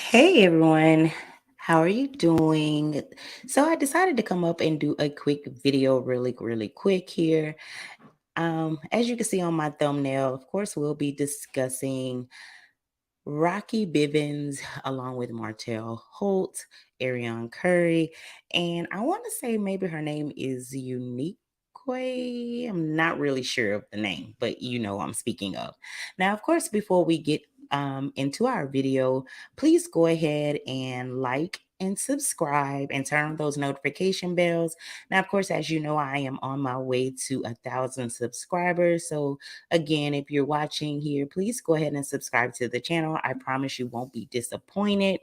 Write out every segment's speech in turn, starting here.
Hey everyone, how are you doing? So I decided to come up and do a quick video really quick here. As you can see on my thumbnail, of course, we'll be discussing Rocky Bivens along with Martell Holt, Ariane Curry, and I want to say maybe her name is Unykue. I'm not really sure of the name, but you know I'm speaking of. Now, of course, before we get into our video, please go ahead and like and subscribe and turn on those notification bells. Now, of course, as you know, I am on my way to 1,000 subscribers. So again, if you're watching here, please go ahead and subscribe to the channel. I promise you won't be disappointed.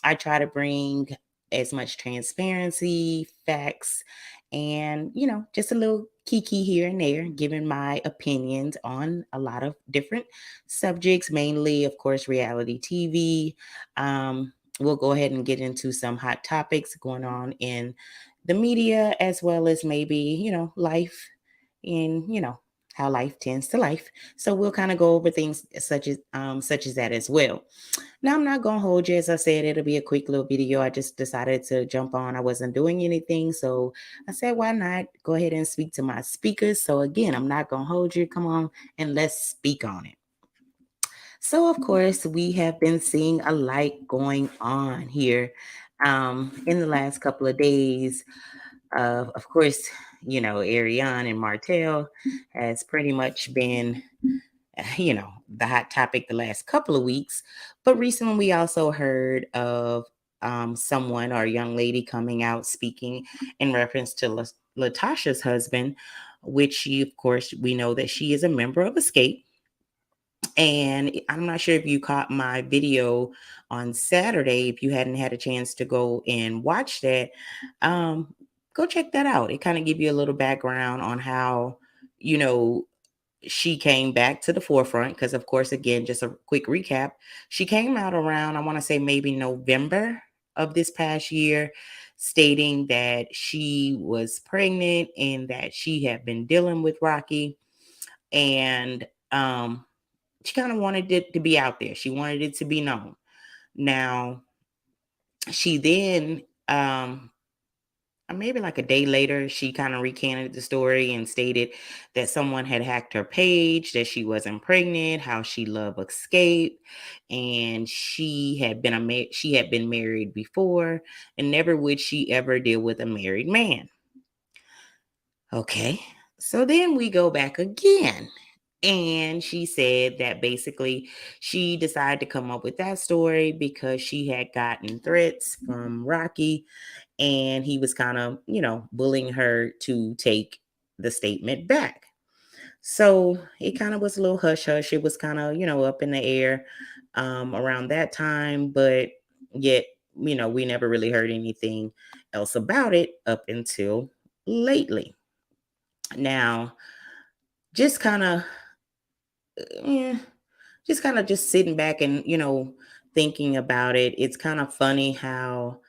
I try to bring as much transparency, facts, and just a little kiki here and there, giving my opinions on a lot of different subjects, mainly, of course, reality TV. We'll go ahead and get into some hot topics going on in the media, as well as maybe, life in, how life tends to life. So we'll kind of go over things such as that as well. Now, I'm not going to hold you. As I said, it'll be a quick little video. I just decided to jump on. I wasn't doing anything. So I said, why not go ahead and speak to my speakers? So again, I'm not going to hold you. Come on and let's speak on it. So, of course, we have been seeing a light going on here in the last couple of days. Of course, Ariane and Martell has pretty much been the hot topic the last couple of weeks. But recently, we also heard of someone or a young lady coming out speaking in reference to Latasha's husband, which she, of course, we know that she is a member of Escape. And I'm not sure if you caught my video on Saturday. If you hadn't had a chance to go and watch that, um, go check that out. It kind of give you a little background on how, you know, she came back to the forefront because, of course, again, just a quick recap, she came out around, I want to say maybe November of this past year, stating that she was pregnant and that she had been dealing with Rocky. And she kind of wanted it to be out there. She wanted it to be known. Now, she then maybe like a day later, she kind of recanted the story and stated that someone had hacked her page, that she wasn't pregnant, how she loved Escape, and she had been married before, and never would she ever deal with a married man. Okay, so then we go back again. And she said that basically she decided to come up with that story because she had gotten threats from Rocky and he was kind of, bullying her to take the statement back. So it kind of was a little hush hush. It was kind of, up in the air around that time, but yet, we never really heard anything else about it up until lately. Now, just kind of, eh, just sitting back and, thinking about it, it's kind of funny how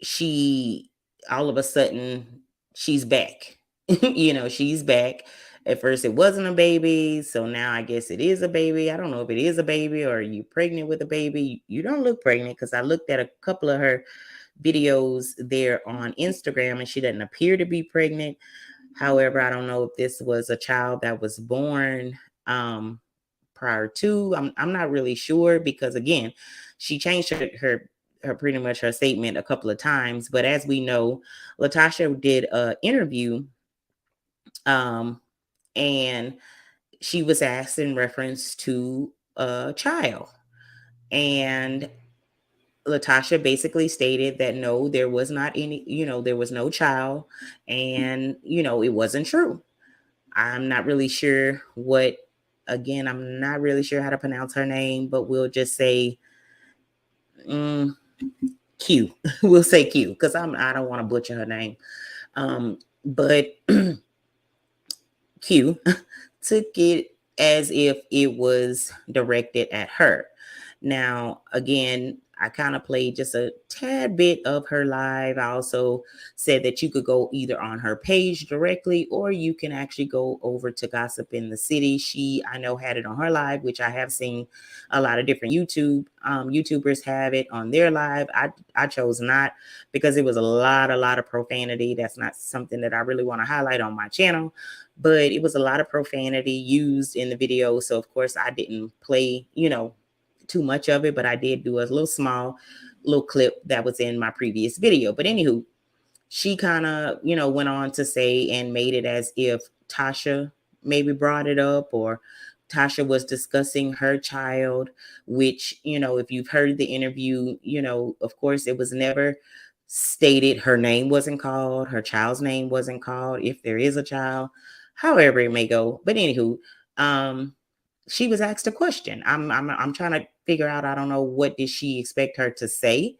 she all of a sudden she's back. She's back. At first it wasn't a baby, so now I guess it is a baby. I don't know if it is a baby or are you pregnant with a baby. You don't look pregnant because I looked at a couple of her videos there on Instagram and she doesn't appear to be pregnant. However, I don't know if this was a child that was born prior to. I'm not really sure because again, she changed her pretty much her statement a couple of times. But as we know, Latasha did a interview, um, and she was asked in reference to a child, and Latasha basically stated that no, there was not any, there was no child, and it wasn't true. I'm not really sure what. Again, I'm not really sure how to pronounce her name, but we'll just say Q. We'll say Q because I don't want to butcher her name. But Q took it as if it was directed at her. Now, again, I kind of played just a tad bit of her live. I also said that you could go either on her page directly, or you can actually go over to Gossip in the City. She, I know, had it on her live, which I have seen a lot of different YouTubers have it on their live. I chose not, because it was a lot of profanity. That's not something that I really want to highlight on my channel, but it was a lot of profanity used in the video. So of course I didn't play, too much of it, but I did do a little clip that was in my previous video. But anywho, she kind of, went on to say and made it as if Tasha maybe brought it up, or Tasha was discussing her child, which, if you've heard the interview, of course it was never stated. Her name wasn't called, her child's name wasn't called, if there is a child, however it may go. But anywho, she was asked a question. I'm trying to figure out, I don't know, what did she expect her to say?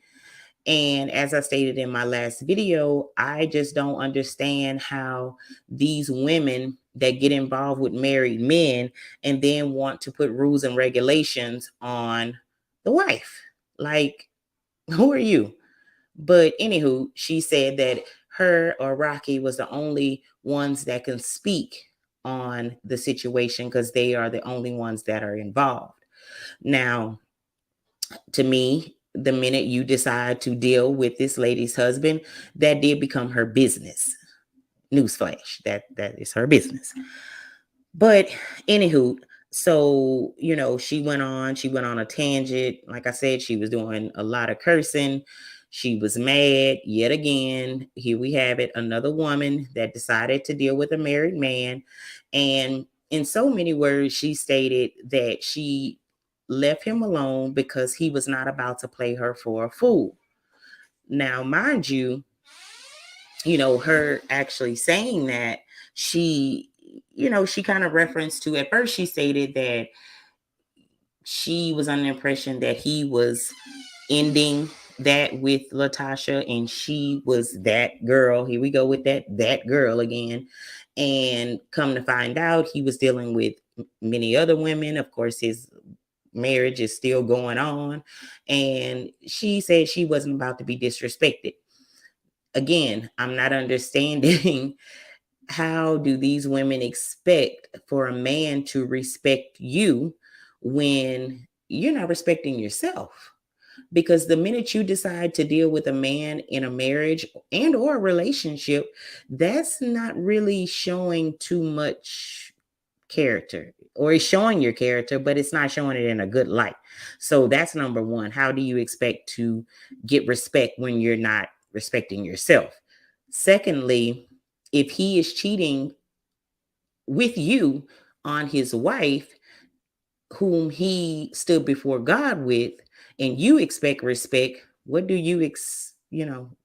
And as I stated in my last video, I just don't understand how these women that get involved with married men and then want to put rules and regulations on the wife. Like, who are you? But anywho, she said that her or Rocky was the only ones that can speak on the situation, because they are the only ones that are involved. Now, to me, the minute you decide to deal with this lady's husband, that did become her business. Newsflash, that is her business. But anywho, so she went on a tangent. Like I said, she was doing a lot of cursing. She was mad yet again. Here we have it, another woman that decided to deal with a married man. And in so many words, she stated that she left him alone because he was not about to play her for a fool. Now, mind you, her actually saying that, she kind of referenced to, at first she stated that she was under the impression that he was ending that with Latasha, and she was that girl. Here we go with that girl again. And come to find out, he was dealing with many other women. Of course, his marriage is still going on, and she said she wasn't about to be disrespected. Again, I'm not understanding how do these women expect for a man to respect you when you're not respecting yourself? Because the minute you decide to deal with a man in a marriage and or a relationship, that's not really showing too much character, or it's showing your character, but it's not showing it in a good light. So that's number one. How do you expect to get respect when you're not respecting yourself? Secondly, if he is cheating with you on his wife, whom he stood before God with, and you expect respect, what do you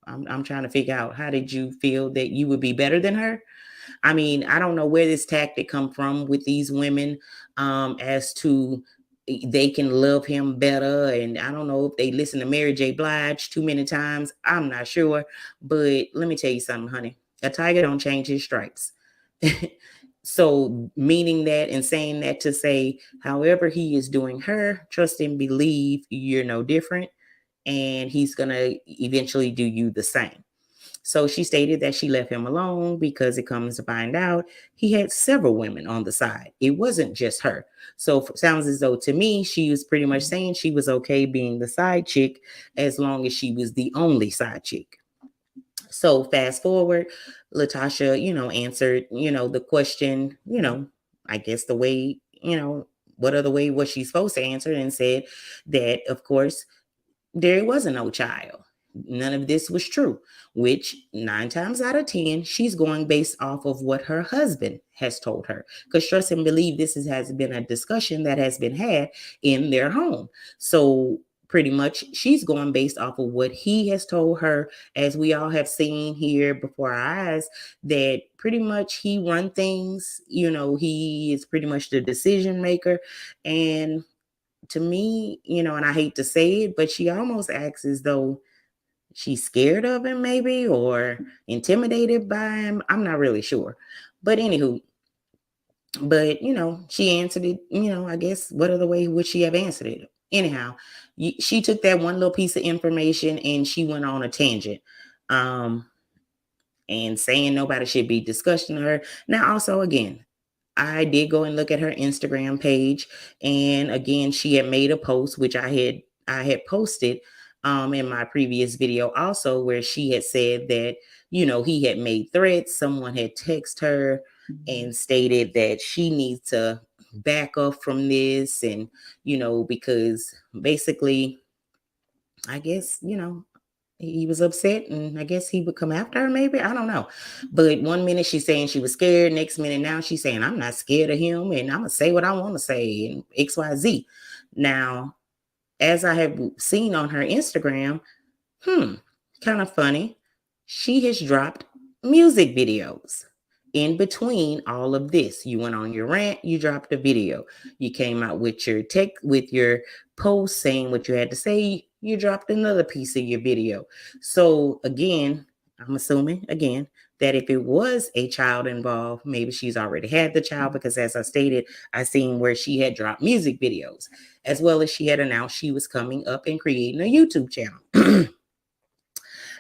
I'm trying to figure out, how did you feel that you would be better than her? I mean, I don't know where this tactic come from with these women, as to they can love him better. And I don't know if they listen to Mary J. Blige too many times. I'm not sure. But let me tell you something, honey. A tiger don't change his stripes. So meaning that and saying that to say, however he is doing her, trust and believe you're no different. And he's going to eventually do you the same. So she stated that she left him alone because it comes to find out he had several women on the side. It wasn't just her. So it sounds as though to me, she was pretty much saying she was okay being the side chick as long as she was the only side chick. So fast forward, Latasha, answered, the question, I guess the way, what other way was she supposed to answer, and said that, of course, there wasn't no child. None of this was true, which 9 times out of 10, she's going based off of what her husband has told her. Because trust and believe, has been a discussion that has been had in their home. So pretty much she's going based off of what he has told her, as we all have seen here before our eyes, that pretty much he run things, he is pretty much the decision maker. And to me, and I hate to say it, but she almost acts as though she's scared of him, maybe, or intimidated by him. I'm not really sure. But anywho, she answered it, I guess, what other way would she have answered it? Anyhow, she took that one little piece of information and she went on a tangent. Um, and saying nobody should be discussing her. Now, also, again, I did go and look at her Instagram page, and again, she had made a post which I had posted in my previous video also, where she had said that he had made threats. Someone had texted her and stated that she needs to back up from this, and because basically, I guess he was upset, and I guess he would come after her, maybe. I don't know. But one minute she's saying she was scared, next minute now she's saying I'm not scared of him and I'm gonna say what I want to say and XYZ. Now, as I have seen on her Instagram, kind of funny. She has dropped music videos in between all of this. You went on your rant, you dropped a video. You came out with your post saying what you had to say, you dropped another piece of your video. So again, I'm assuming again that if it was a child involved, maybe she's already had the child, because as I stated, I seen where she had dropped music videos, as well as she had announced she was coming up and creating a YouTube channel.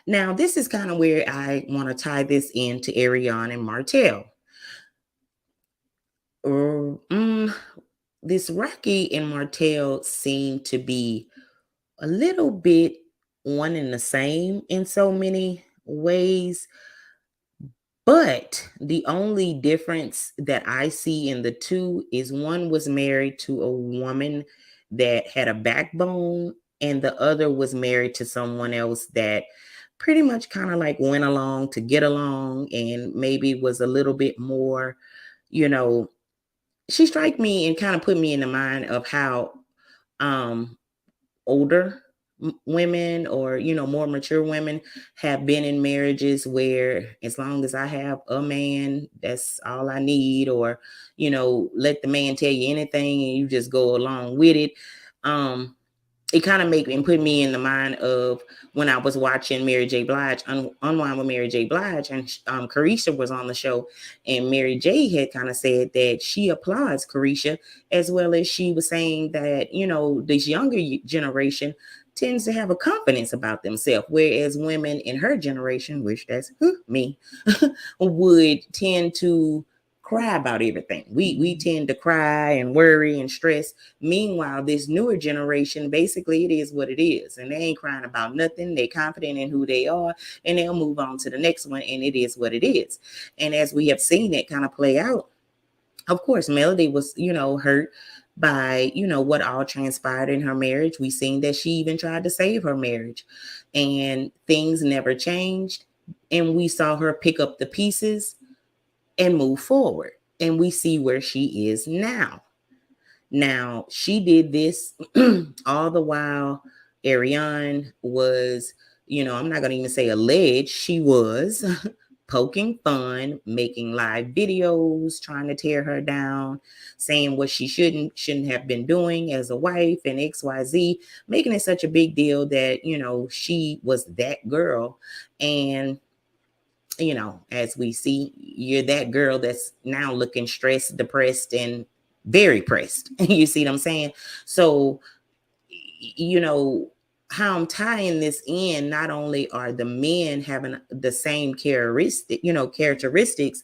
Now, this is kind of where I want to tie this into Ariane and Martell. This Rocky and Martell seem to be a little bit one and the same in so many ways. But the only difference that I see in the two is one was married to a woman that had a backbone, and the other was married to someone else that pretty much kind of like went along to get along and maybe was a little bit more, you know, she struck me and kind of put me in the mind of how um older women, or more mature women, have been in marriages where as long as I have a man, that's all I need, or let the man tell you anything and you just go along with it. It kind of made and put me in the mind of when I was watching Mary J. Blige, Unwind with Mary J. Blige, and Carisha was on the show, and Mary J. had kind of said that she applauds Carisha, as well as she was saying that, this younger generation tends to have a confidence about themselves, whereas women in her generation, which that's me, would tend to cry about everything. We tend to cry and worry and stress. Meanwhile, this newer generation, basically it is what it is. And they ain't crying about nothing. They're confident in who they are, and they'll move on to the next one, and it is what it is. And as we have seen it kind of play out, of course, Melody was, hurt by, what all transpired in her marriage. We seen that she even tried to save her marriage, and things never changed. And we saw her pick up the pieces and move forward. And we see where she is now. Now, she did this all the while Ariane was, I'm not going to even say alleged, she was poking fun, making live videos, trying to tear her down, saying what she shouldn't have been doing as a wife and XYZ, making it such a big deal that, she was that girl. And as we see, you're that girl that's now looking stressed, depressed, and very pressed. You see what I'm saying? So, how I'm tying this in, not only are the men having the same characteristics,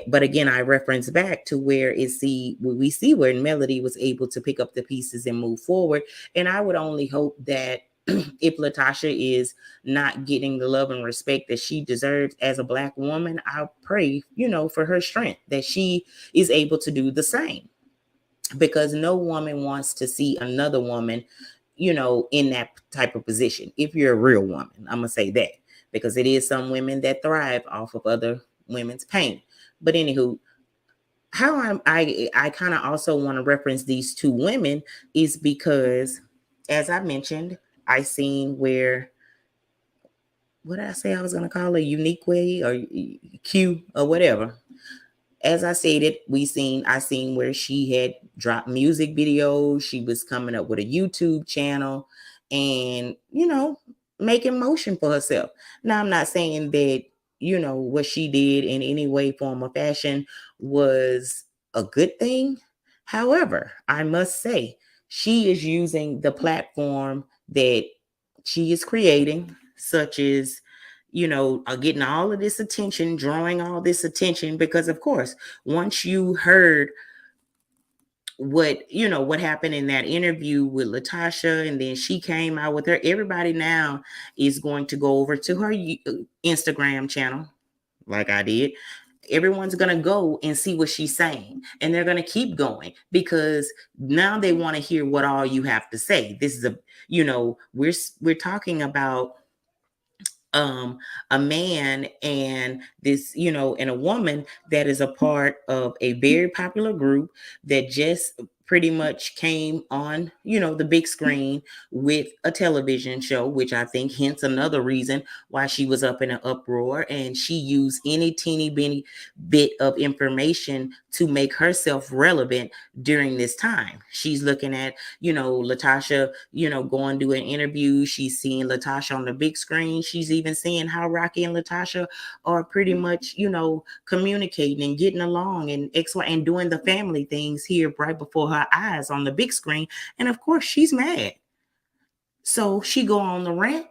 but again, I reference back to where we see where Melody was able to pick up the pieces and move forward. And I would only hope that if Latasha is not getting the love and respect that she deserves as a Black woman, I pray, for her strength, that she is able to do the same. Because no woman wants to see another woman, in that type of position. If you're a real woman, I'm going to say that, because it is some women that thrive off of other women's pain. But anywho, how I kind of also want to reference these two women is because, as I mentioned, I seen where, what did I say I was going to call her? Unykue or Q or whatever. As I stated, I seen where she had dropped music videos. She was coming up with a YouTube channel and, making motion for herself. Now, I'm not saying that, what she did in any way, form, or fashion was a good thing. However, I must say, she is using the platform that she is creating, such as, getting all of this attention, drawing all this attention, because of course, once you heard what happened in that interview with Latasha, and then she came out with her, everybody now is going to go over to her Instagram channel, like I did. Everyone's going to go and see what she's saying, and they're going to keep going because now they want to hear what all you have to say. This is we're talking about um a man and this, and a woman that is a part of a very popular group that just pretty much came on, the big screen with a television show, which I think hence another reason why she was up in an uproar, and she used any teeny bitty bit of information to make herself relevant during this time. She's looking at, Latasha, going to an interview. She's seeing Latasha on the big screen. She's even seeing how Rocky and Latasha are pretty much, communicating and getting along and and doing the family things here right before her eyes on the big screen. And of course, she's mad. So she go on the rant.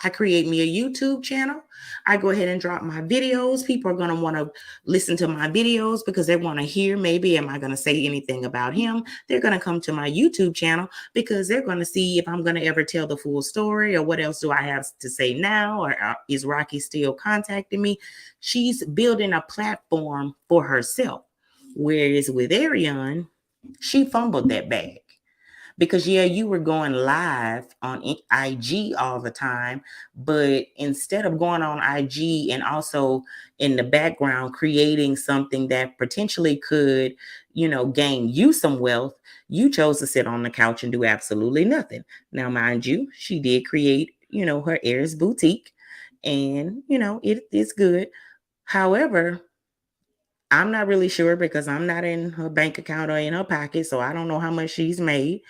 I create me a YouTube channel. I go ahead and drop my videos. People are going to want to listen to my videos because they want to hear, maybe, am I going to say anything about him? They're going to come to my YouTube channel because they're going to see if I'm going to ever tell the full story, or what else do I have to say now, or is Rocky still contacting me? She's building a platform for herself. Whereas with Ariane, she fumbled that bag. Because you were going live on IG all the time, but instead of going on IG and also in the background creating something that potentially could, gain you some wealth, you chose to sit on the couch and do absolutely nothing. Now, mind you, she did create, her Heirs boutique, and it is good. However, I'm not really sure because I'm not in her bank account or in her pocket, so I don't know how much she's made.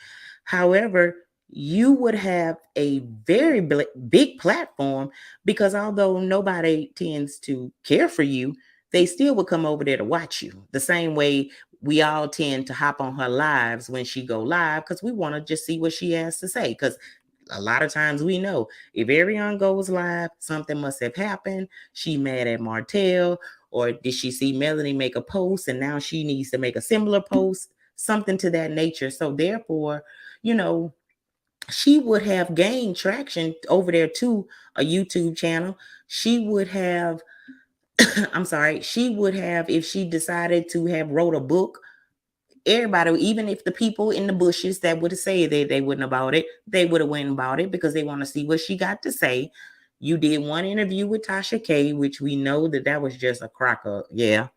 However, you would have a very big platform, because although nobody tends to care for you, they still would come over there to watch you. The same way we all tend to hop on her lives when she go live, because we want to just see what she has to say. Because a lot of times we know if Ariane goes live, something must have happened. She mad at Martell, or did she see Melanie make a post and now she needs to make a similar post, something to that nature. So therefore, she would have gained traction over there to a YouTube channel. She would have, I'm sorry, she would have, if she decided to have wrote a book, everybody, even if the people in the bushes that would have said that they wouldn't about it, they would have went about it because they want to see what she got to say. You did one interview with Tasha K, which we know that was just a crocker. Yeah.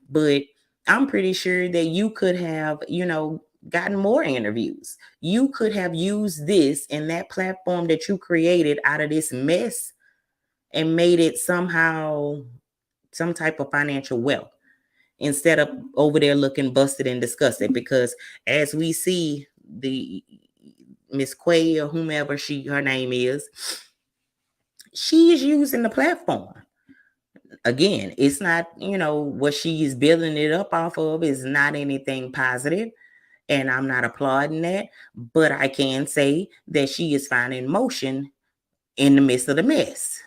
But I'm pretty sure that you could have, gotten more interviews. You could have used this and that platform that you created out of this mess and made it somehow some type of financial wealth, instead of over there looking busted and disgusted. Because as we see, the Miss Quay, or whomever her name is, she is using the platform. Again, it's not, what she is building it up off of is not anything positive, and I'm not applauding that, but I can say that she is finding motion in the midst of the mess.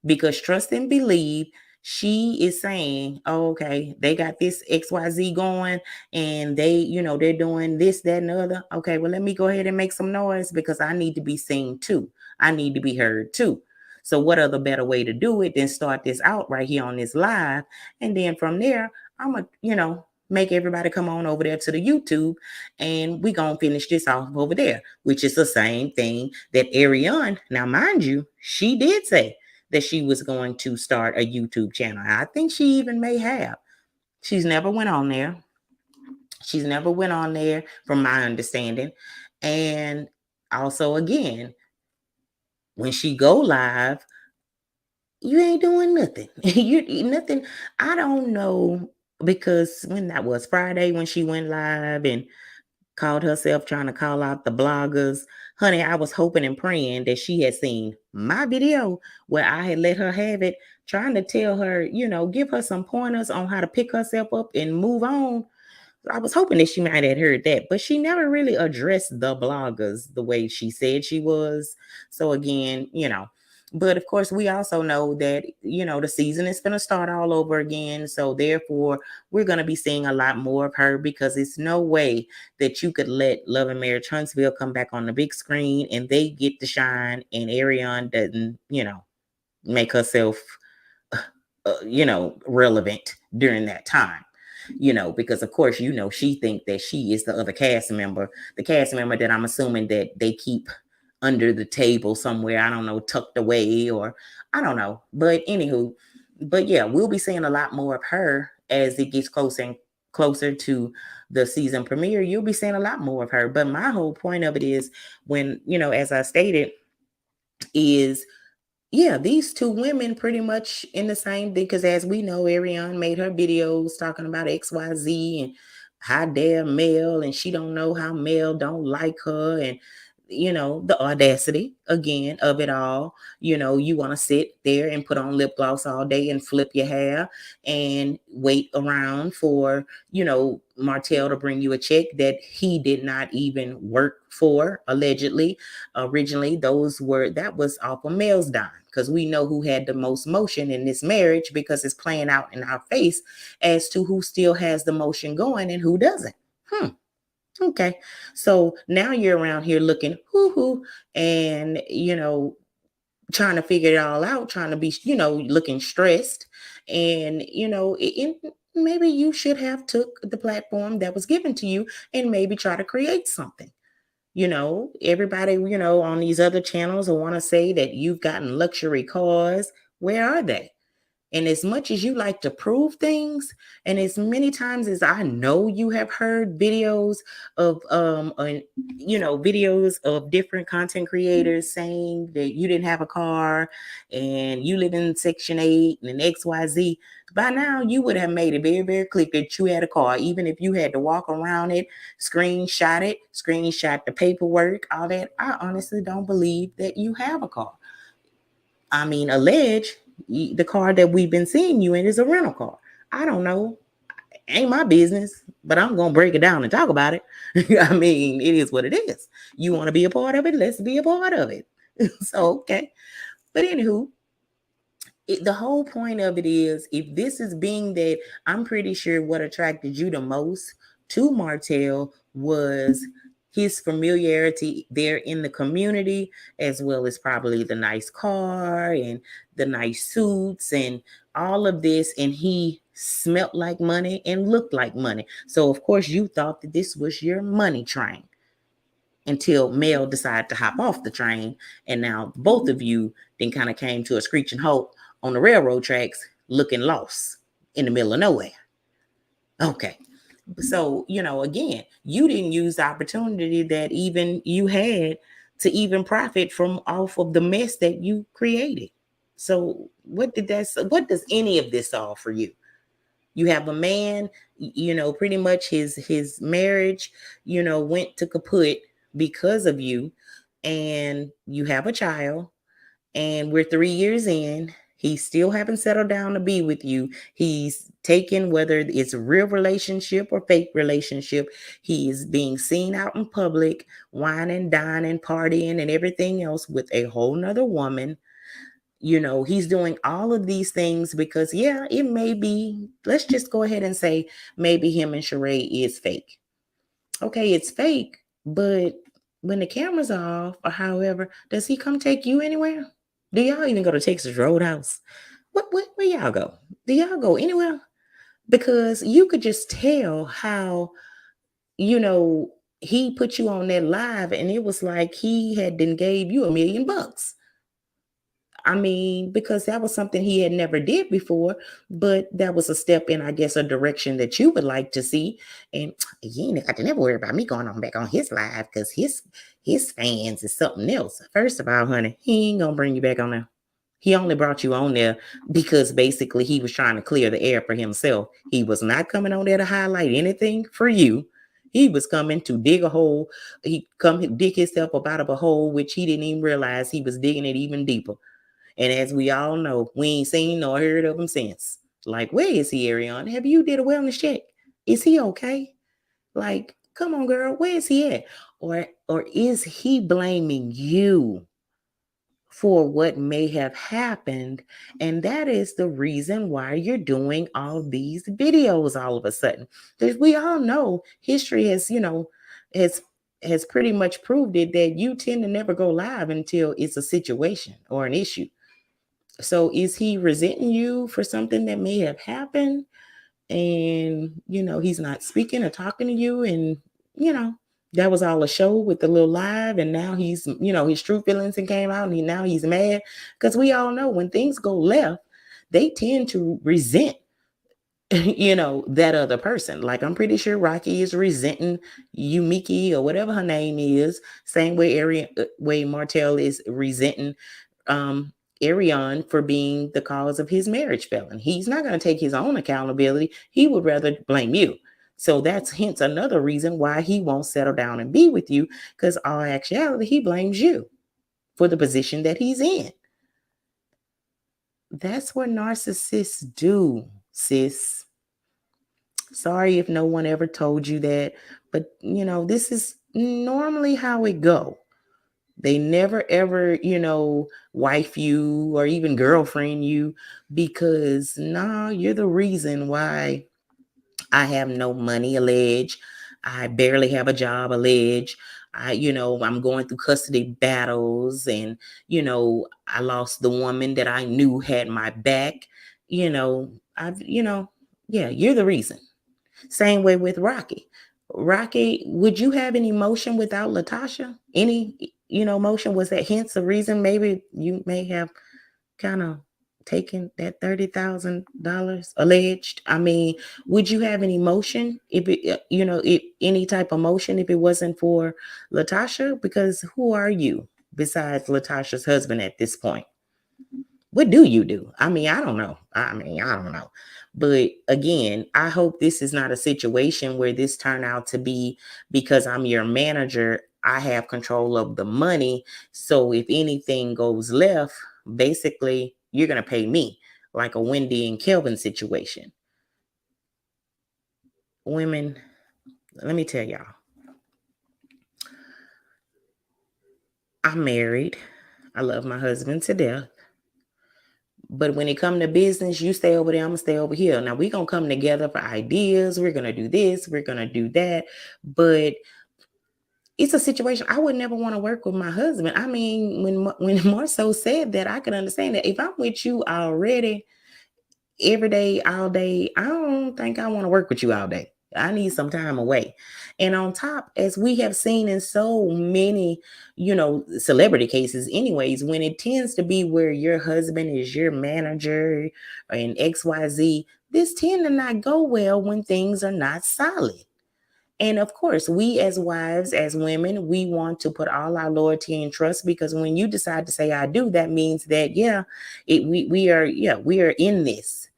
Because trust and believe, she is saying, oh, okay, they got this XYZ going, and they're doing this, that, and the other. Okay, well, let me go ahead and make some noise because I need to be seen too. I need to be heard too. So what other better way to do it than start this out right here on this live? And then from there, I'm going to, make everybody come on over there to the YouTube, and we going to finish this off over there, which is the same thing that Ariane, now mind you, she did say that she was going to start a YouTube channel. I think she even may have. She's never went on there. She's never went on there from my understanding. And also, again, when she go live, you ain't doing nothing. You nothing. I don't know, because when that was Friday when she went live and called herself trying to call out the bloggers. Honey, I was hoping and praying that she had seen my video where I had let her have it, trying to tell her, give her some pointers on how to pick herself up and move on. I was hoping that she might have heard that, but she never really addressed the bloggers the way she said she was. So again, but of course, we also know that, the season is going to start all over again. So therefore, we're going to be seeing a lot more of her, because it's no way that you could let Love and Marriage Huntsville come back on the big screen and they get to shine and Ariane doesn't, make herself, relevant during that time. Because of course, she think that she is the other cast member, the cast member that I'm assuming that they keep under the table somewhere, I don't know, tucked away, or I don't know. But anywho, but yeah, we'll be seeing a lot more of her as it gets closer and closer to the season premiere. You'll be seeing a lot more of her. But my whole point of it is, when, as I stated, is, yeah, these two women pretty much in the same thing, because as we know, Ariane made her videos talking about XYZ and how dare Mel, and she don't know how Mel don't like her, and the audacity again of it all. You want to sit there and put on lip gloss all day and flip your hair and wait around for, Martell to bring you a check that he did not even work for, allegedly. Originally, that was off of Mel's dime, because we know who had the most motion in this marriage, because it's playing out in our face as to who still has the motion going and who doesn't. Okay. So now you're around here looking hoo-hoo and, trying to figure it all out, trying to be, looking stressed. And, maybe you should have took the platform that was given to you and maybe try to create something. Everybody, on these other channels will want to say that you've gotten luxury cars. Where are they? And as much as you like to prove things, and as many times as I know you have heard videos of videos of different content creators saying that you didn't have a car and you live in Section 8 and XYZ, by now you would have made it very, very clear that you had a car, even if you had to walk around it, screenshot the paperwork, all that. I honestly don't believe that you have a car. I mean, the car that we've been seeing you in is a rental car. I don't know. Ain't my business, but I'm going to break it down and talk about it. I mean, it is what it is. You want to be a part of it? Let's be a part of it. So, okay. But anywho, the whole point of it is, if this is being that, I'm pretty sure what attracted you the most to Martell was his familiarity there in the community, as well as probably the nice car and the nice suits and all of this. And he smelt like money and looked like money. So of course you thought that this was your money train, until Mel decided to hop off the train. And now both of you then kind of came to a screeching halt on the railroad tracks, looking lost in the middle of nowhere. Okay. So, again, you didn't use the opportunity that even you had to even profit from off of the mess that you created. So what does any of this solve for you? You have a man, pretty much his marriage, went to kaput because of you, and you have a child, and we're 3 years in. He still haven't settled down to be with you. He's taken, whether it's a real relationship or fake relationship, he is being seen out in public, whining, dining, partying, and everything else with a whole nother woman. He's doing all of these things because, yeah, it may be, let's just go ahead and say, maybe him and Sheree is fake. Okay, it's fake, but when the cameras are off, or however, does he come take you anywhere? Do y'all even go to Texas Roadhouse? Where y'all go? Do y'all go anywhere? Because you could just tell how, he put you on that live, and it was like he had then gave you $1,000,000. I mean, because that was something he had never did before, but that was a step in, I guess, a direction that you would like to see. And you ain't got to never worry about me going on back on his live, because his fans is something else. First of all, honey, he ain't gonna bring you back on there. He only brought you on there because basically he was trying to clear the air for himself. He was not coming on there to highlight anything for you. He was coming to dig a hole. He come dig himself up out of a hole, which he didn't even realize he was digging it even deeper. And as we all know, we ain't seen nor heard of him since. Like, where is he, Ariane? Have you did a wellness check? Is he okay? Like, come on, girl, where is he at? Or is he blaming you for what may have happened? And that is the reason why you're doing all these videos all of a sudden. Because we all know history has, has has pretty much proved it that you tend to never go live until it's a situation or an issue. So is he resenting you for something that may have happened? And he's not speaking or talking to you, and you know that was all a show with the little live, and now he's his true feelings and came out, and now he's mad because we all know when things go left, they tend to resent that other person. Like, I'm pretty sure Rocky is resenting Unykue or whatever her name is, same way way Martell is resenting um Ariane for being the cause of his marriage failing. He's not going to take his own accountability. He would rather blame you. So that's hence another reason why he won't settle down and be with you, because all actuality, he blames you for the position that he's in. That's what narcissists do, sis. Sorry if no one ever told you that, but this is normally how it go. They never ever, wife you or even girlfriend you, because nah, you're the reason why I have no money, allege. I barely have a job, allege. I'm going through custody battles, and, I lost the woman that I knew had my back. I've, yeah, you're the reason. Same way with Rocky. Rocky, would you have any emotion without Latasha? Any, emotion? Was that hence a reason maybe you may have kind of taken that $30,000 alleged? I mean, would you have an emotion if it, if any type of emotion if it wasn't for Latasha? Because who are you besides Latasha's husband at this point? What do you do? I mean, I don't know. I don't know. But again, I hope this is not a situation where this turned out to be because I'm your manager, I have control of the money. So if anything goes left, basically you're going to pay me, like a Wendy and Kelvin situation. Women, let me tell y'all, I'm married. I love my husband to death. But when it come to business, you stay over there, I'm gonna stay over here. Now we're gonna come together for ideas. We're gonna do this, we're gonna do that. But it's a situation I would never want to work with my husband. I mean, when Marceau said that, I could understand that. If I'm with you already, every day, all day, I don't think I want to work with you all day. I need some time away. And on top, as we have seen in so many, celebrity cases, anyways, when it tends to be where your husband is your manager and XYZ, this tend to not go well when things are not solid. And of course, we as wives, as women, we want to put all our loyalty and trust, because when you decide to say I do, that means that we are in this.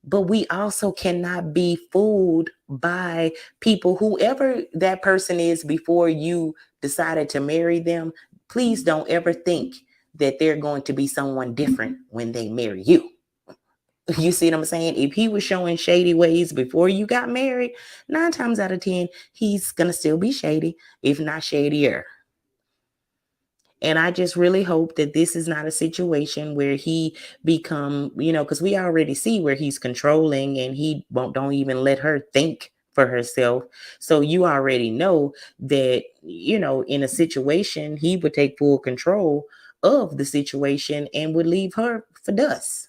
But we also cannot be fooled by people, whoever that person is before you decided to marry them. Please don't ever think that they're going to be someone different when they marry you. You see what I'm saying? If he was showing shady ways before you got married, 9 times out of 10, he's going to still be shady, if not shadier. And I just really hope that this is not a situation where he become, because we already see where he's controlling, and he don't even let her think for herself. So you already know that, in a situation, he would take full control of the situation and would leave her for dust.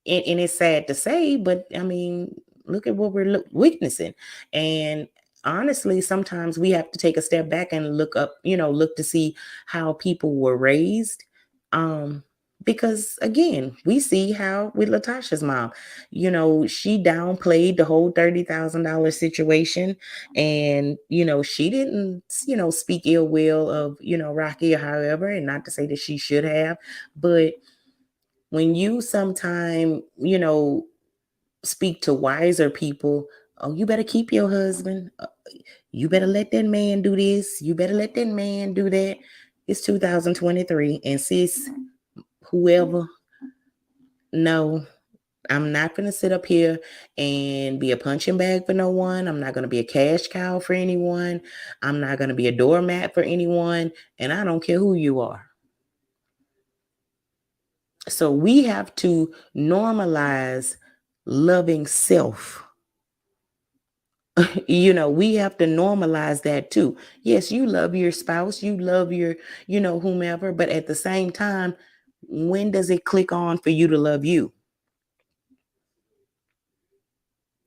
And it's sad to say, but I mean, look at what we're witnessing. And honestly, sometimes we have to take a step back and look up, look to see how people were raised. Um, because again, we see how with Latasha's mom, she downplayed the whole $30,000 situation. And, she didn't, speak ill will of, Rocky or however, and not to say that she should have, but when you sometime, speak to wiser people, oh, you better keep your husband. You better let that man do this. You better let that man do that. It's 2023. And sis, whoever, no, I'm not going to sit up here and be a punching bag for no one. I'm not going to be a cash cow for anyone. I'm not going to be a doormat for anyone. And I don't care who you are. So we have to normalize loving self. We have to normalize that too. Yes, you love your spouse, you love your, whomever, but at the same time, when does it click on for you to love you?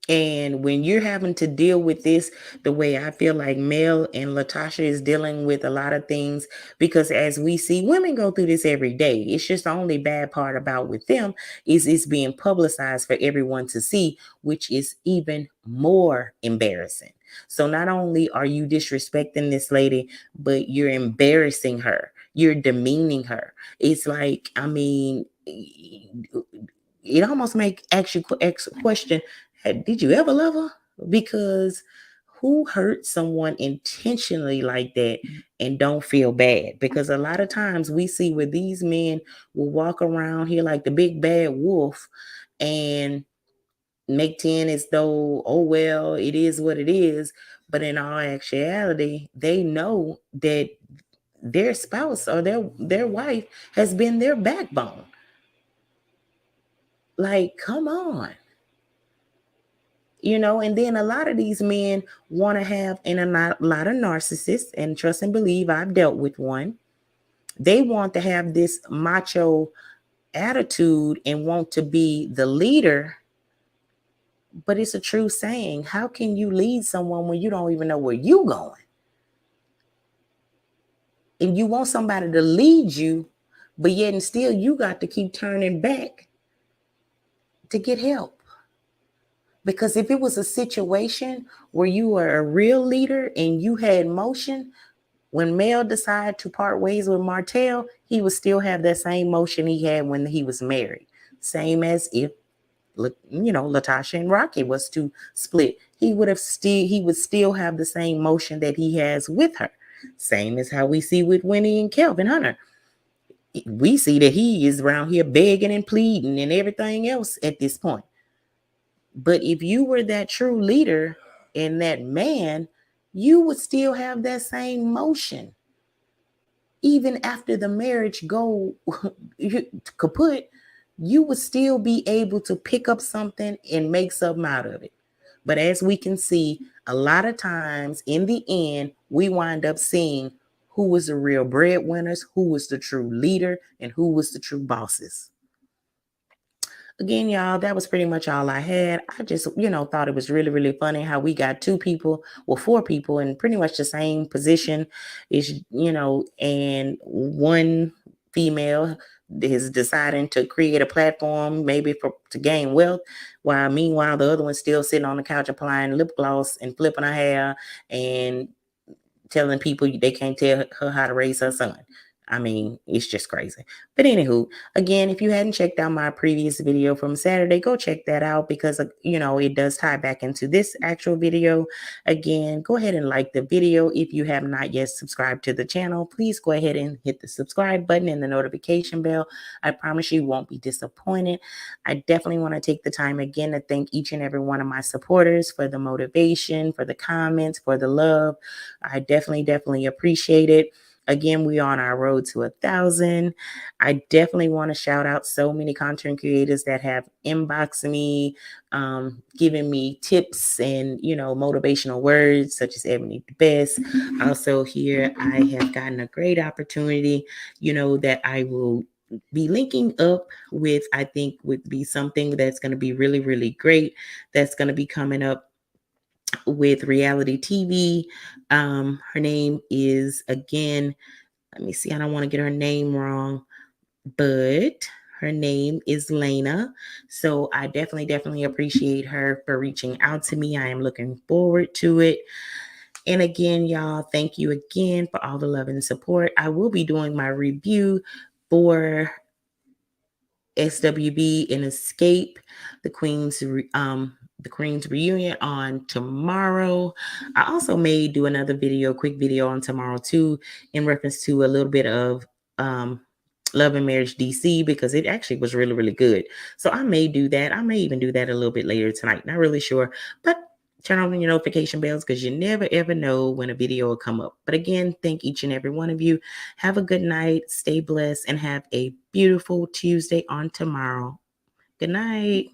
And when you're having to deal with this, the way I feel like Mel and Latasha is dealing with a lot of things, because as we see, women go through this every day. It's just the only bad part about with them is it's being publicized for everyone to see, which is even more embarrassing. So not only are you disrespecting this lady, but you're embarrassing her. You're demeaning her. It's like, I mean, it almost make actually question, did you ever love her? Because who hurt someone intentionally like that and don't feel bad? Because a lot of times we see where these men will walk around here like the big bad wolf and make 10 as though, oh well, it is what it is. But in all actuality, they know that their spouse or their wife has been their backbone. Like, come on. And then a lot of these men want to have, and a lot of narcissists, and trust and believe, I've dealt with one. They want to have this macho attitude and want to be the leader. But it's a true saying, how can you lead someone when you don't even know where you're going? And you want somebody to lead you, but yet and still you got to keep turning back to get help. Because if it was a situation where you were a real leader and you had motion, when Mel decided to part ways with Martell, he would still have that same motion he had when he was married. Same as if, Latasha and Rocky was to split. He would still have the same motion that he has with her. Same as how we see with Winnie and Kelvin Hunter. We see that he is around here begging and pleading and everything else at this point. But if you were that true leader and that man, you would still have that same motion. Even after the marriage go kaput, you would still be able to pick up something and make something out of it. But as we can see, a lot of times in the end, we wind up seeing who was the real breadwinners, who was the true leader, and who was the true bosses. Again, y'all, that was pretty much all I had. I just, thought it was really, really funny how we got four people in pretty much the same position is, and one female is deciding to create a platform maybe to gain wealth, while meanwhile the other one's still sitting on the couch applying lip gloss and flipping her hair and telling people they can't tell her how to raise her son. I mean, it's just crazy. But anywho, again, if you hadn't checked out my previous video from Saturday, go check that out because, it does tie back into this actual video. Again, go ahead and like the video. If you have not yet subscribed to the channel, please go ahead and hit the subscribe button and the notification bell. I promise you won't be disappointed. I definitely want to take the time again to thank each and every one of my supporters for the motivation, for the comments, for the love. I definitely appreciate it. Again, we are on our road to 1,000. I definitely want to shout out so many content creators that have inboxed me, giving me tips and, motivational words such as Ebony the Best. Also here, I have gotten a great opportunity, that I will be linking up with, I think would be something that's going to be really, really great. That's going to be coming up with reality TV. Her name is, again, let me see, I don't want to get her name wrong, but her name is Lena. So I definitely appreciate her for reaching out to me. I am looking forward to it. And again, y'all, thank you again for all the love and support. I will be doing my review for SWB and Escape, the Queen's reunion on tomorrow. I also may do another quick video on tomorrow too, in reference to a little bit of Love and Marriage DC because it actually was really, really good. So I may do that. I may even do that a little bit later tonight. Not really sure, but turn on your notification bells because you never ever know when a video will come up. But again, thank each and every one of you. Have a good night. Stay blessed and have a beautiful Tuesday on tomorrow. Good night.